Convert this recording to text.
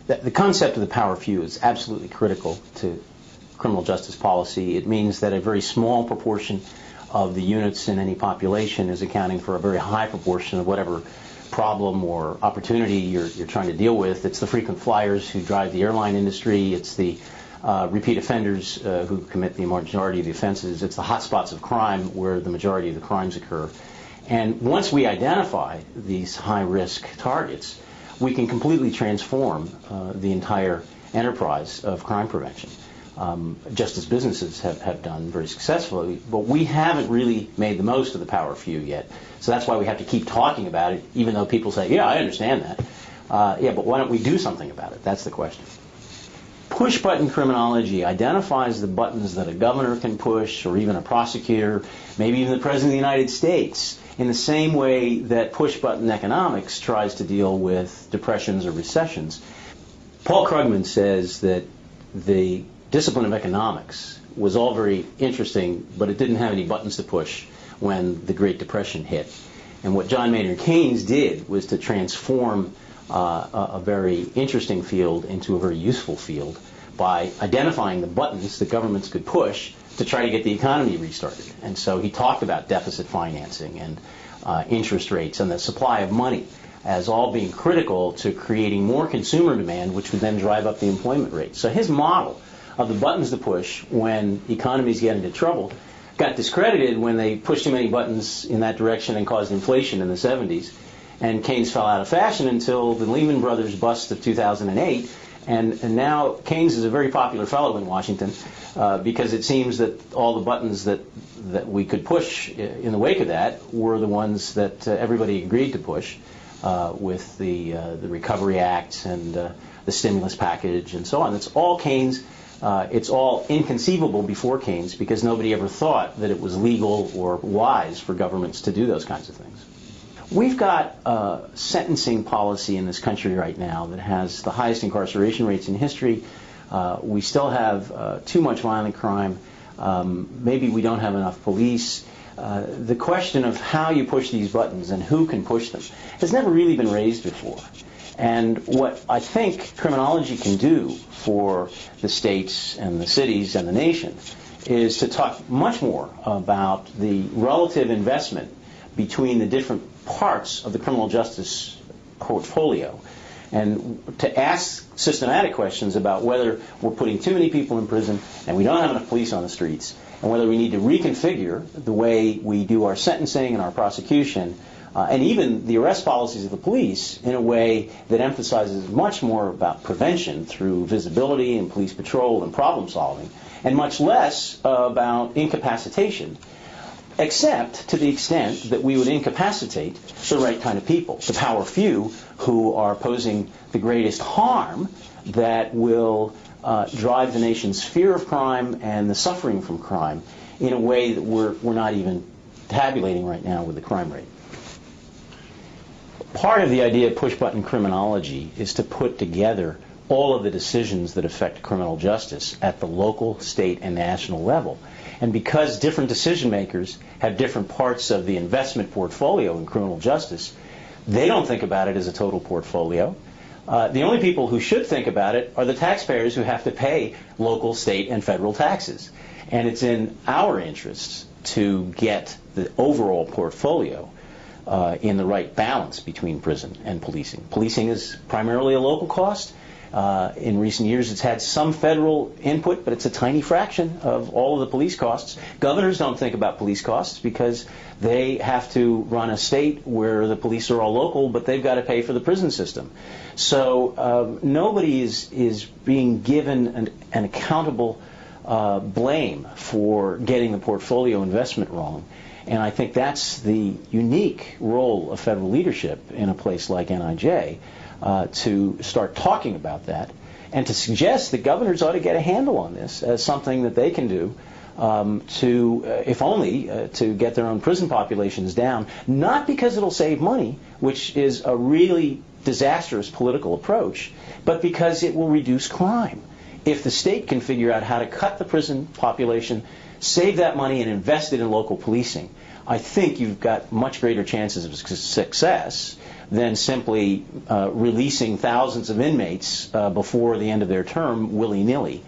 The concept of the power few is absolutely critical to criminal justice policy. It means that a very small proportion of the units in any population is accounting for a very high proportion of whatever problem or opportunity you're trying to deal with. It's the frequent flyers who drive the airline industry. It's the repeat offenders who commit the majority of the offenses. It's the hotspots of crime where the majority of the crimes occur. And once we identify these high-risk targets, we can completely transform the entire enterprise of crime prevention, just as businesses have done very successfully. But we haven't really made the most of the power few yet. So that's why we have to keep talking about it, even though people say, yeah, I understand that. Yeah, but why don't we do something about it? That's the question. Push-button criminology identifies the buttons that a governor can push, or even a prosecutor, maybe even the President of the United States, in the same way that push-button economics tries to deal with depressions or recessions. Paul Krugman says that the discipline of economics was all very interesting, but it didn't have any buttons to push when the Great Depression hit. And what John Maynard Keynes did was to transform a very interesting field into a very useful field by identifying the buttons that governments could push to try to get the economy restarted. And so he talked about deficit financing and interest rates and the supply of money as all being critical to creating more consumer demand, which would then drive up the employment rate. So his model of the buttons to push when economies get into trouble got discredited when they pushed too many buttons in that direction and caused inflation in the 70s. And Keynes fell out of fashion until the Lehman Brothers bust of 2008. And now Keynes is a very popular fellow in Washington because it seems that all the buttons that we could push in the wake of that were the ones that everybody agreed to push with the Recovery Act and the stimulus package and so on. It's all Keynes. It's all inconceivable before Keynes because nobody ever thought that it was legal or wise for governments to do those kinds of things. We've got a sentencing policy in this country right now that has the highest incarceration rates in history. We still have too much violent crime. Maybe we don't have enough police. The question of how you push these buttons and who can push them has never really been raised before. And what I think criminology can do for the states and the cities and the nation is to talk much more about the relative investment between the different parts of the criminal justice portfolio and to ask systematic questions about whether we're putting too many people in prison and we don't have enough police on the streets, and whether we need to reconfigure the way we do our sentencing and our prosecution and even the arrest policies of the police in a way that emphasizes much more about prevention through visibility and police patrol and problem solving, and much less about incapacitation, except to the extent that we would incapacitate the right kind of people, the power few who are posing the greatest harm that will drive the nation's fear of crime and the suffering from crime in a way that we're not even tabulating right now with the crime rate. Part of the idea of push-button criminology is to put together all of the decisions that affect criminal justice at the local, state, and national level. And because different decision makers have different parts of the investment portfolio in criminal justice, they don't think about it as a total portfolio. The only people who should think about it are the taxpayers who have to pay local, state, and federal taxes. And it's in our interests to get the overall portfolio in the right balance between prison and policing. Policing is primarily a local cost. In recent years, it's had some federal input, but it's a tiny fraction of all of the police costs. Governors don't think about police costs because they have to run a state where the police are all local, but they've got to pay for the prison system. So nobody is being given an accountable blame for getting the portfolio investment wrong. And I think that's the unique role of federal leadership in a place like NIJ, to start talking about that and to suggest that governors ought to get a handle on this as something that they can do if only to get their own prison populations down, not because it'll save money, which is a really disastrous political approach, but because it will reduce crime. If the state can figure out how to cut the prison population, save that money, and invest it in local policing, I think you've got much greater chances of success than simply releasing thousands of inmates before the end of their term willy-nilly.